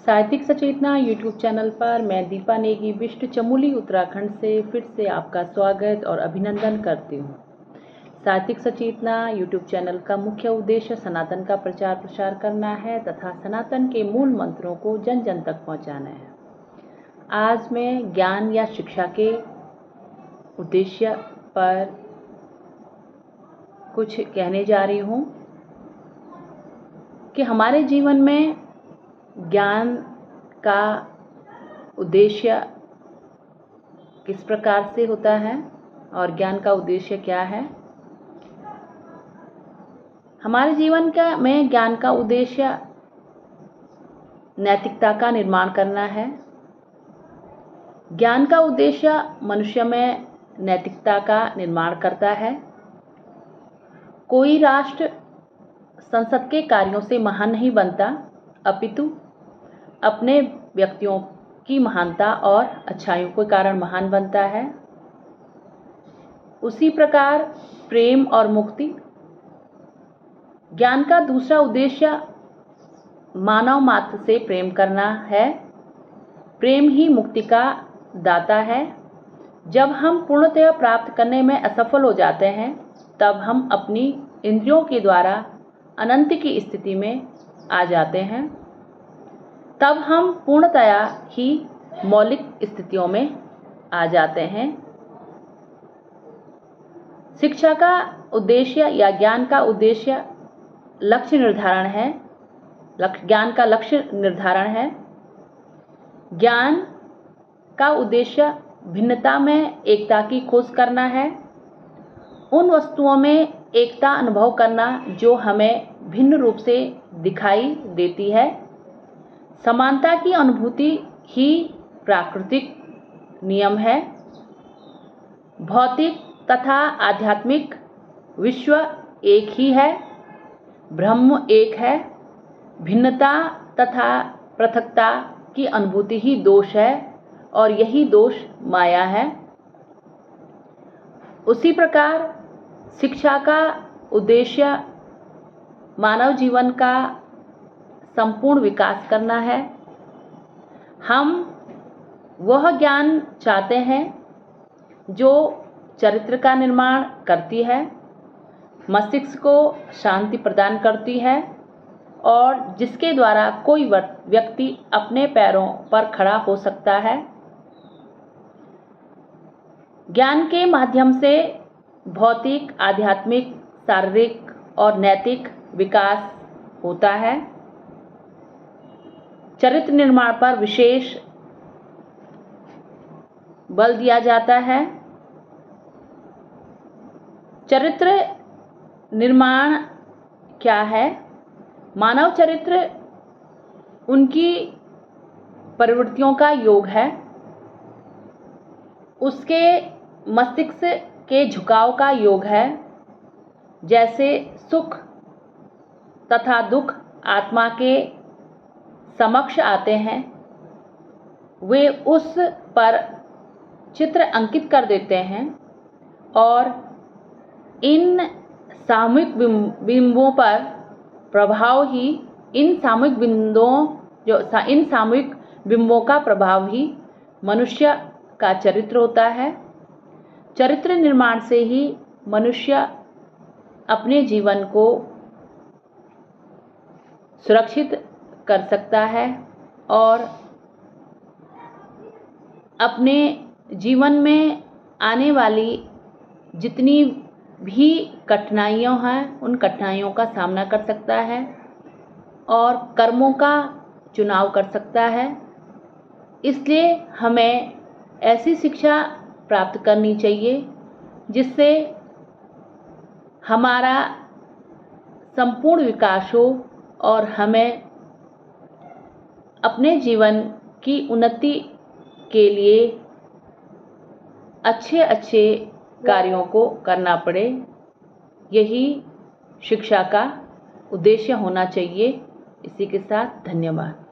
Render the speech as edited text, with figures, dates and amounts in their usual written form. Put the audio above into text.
साहित्यिक सचेतना YouTube channel पर मैं दीपा नेगी विष्ट चमोली उत्तराखंड से फिर से आपका स्वागत और अभिनंदन करती हूँ। साहित्यिक सचेतना यूट्यूब चैनल का मुख्य उद्देश्य सनातन का प्रचार प्रसार करना है तथा सनातन के मूल मंत्रों को जन जन तक पहुँचाना है। आज मैं ज्ञान या शिक्षा के उद्देश्य पर कुछ कहने जा रही हूँ कि हमारे जीवन में ज्ञान का उद्देश्य किस प्रकार से होता है और ज्ञान का उद्देश्य क्या है। हमारे जीवन में ज्ञान का उद्देश्य नैतिकता का निर्माण करना है। ज्ञान का उद्देश्य मनुष्य में नैतिकता का निर्माण करता है। कोई राष्ट्र संसद के कार्यों से महान नहीं बनता, अपितु अपने व्यक्तियों की महानता और अच्छाइयों के कारण महान बनता है। उसी प्रकार प्रेम और मुक्ति। ज्ञान का दूसरा उद्देश्य मानव मात्र से प्रेम करना है। प्रेम ही मुक्ति का दाता है। जब हम पूर्णतः प्राप्त करने में असफल हो जाते हैं तब हम अपनी इंद्रियों के द्वारा अनंत की स्थिति में आ जाते हैं। तब हम पूर्णतया ही मौलिक स्थितियों में आ जाते हैं। शिक्षा का उद्देश्य या ज्ञान का उद्देश्य लक्ष्य निर्धारण है। ज्ञान का लक्ष्य निर्धारण है। ज्ञान का उद्देश्य भिन्नता में एकता की खोज करना है। उन वस्तुओं में एकता अनुभव करना जो हमें भिन्न रूप से दिखाई देती है। समानता की अनुभूति ही प्राकृतिक नियम है। भौतिक तथा आध्यात्मिक विश्व एक ही है। ब्रह्म एक है। भिन्नता तथा पृथकता की अनुभूति ही दोष है और यही दोष माया है। उसी प्रकार शिक्षा का उद्देश्य मानव जीवन का संपूर्ण विकास करना है। हम वह ज्ञान चाहते हैं जो चरित्र का निर्माण करती है, मस्तिष्क को शांति प्रदान करती है और जिसके द्वारा कोई व्यक्ति अपने पैरों पर खड़ा हो सकता है। ज्ञान के माध्यम से भौतिक, आध्यात्मिक, शारीरिक और नैतिक विकास होता है। चरित्र निर्माण पर विशेष बल दिया जाता है। चरित्र निर्माण क्या है? मानव चरित्र उनकी प्रवृत्तियों का योग है। उसके मस्तिष्क के झुकाव का योग है। जैसे सुख तथा दुख आत्मा के समक्ष आते हैं, वे उस पर चित्र अंकित कर देते हैं और इन सामूहिक बिंबों पर प्रभाव ही इन सामूहिक बिंबों का प्रभाव ही मनुष्य का चरित्र होता है। चरित्र निर्माण से ही मनुष्य अपने जीवन को सुरक्षित कर सकता है और अपने जीवन में आने वाली जितनी भी कठिनाइयाँ हैं उन कठिनाइयों का सामना कर सकता है और कर्मों का चुनाव कर सकता है। इसलिए हमें ऐसी शिक्षा प्राप्त करनी चाहिए जिससे हमारा संपूर्ण विकास हो और हमें अपने जीवन की उन्नति के लिए अच्छे अच्छे कार्यों को करना पड़े। यही शिक्षा का उद्देश्य होना चाहिए। इसी के साथ धन्यवाद।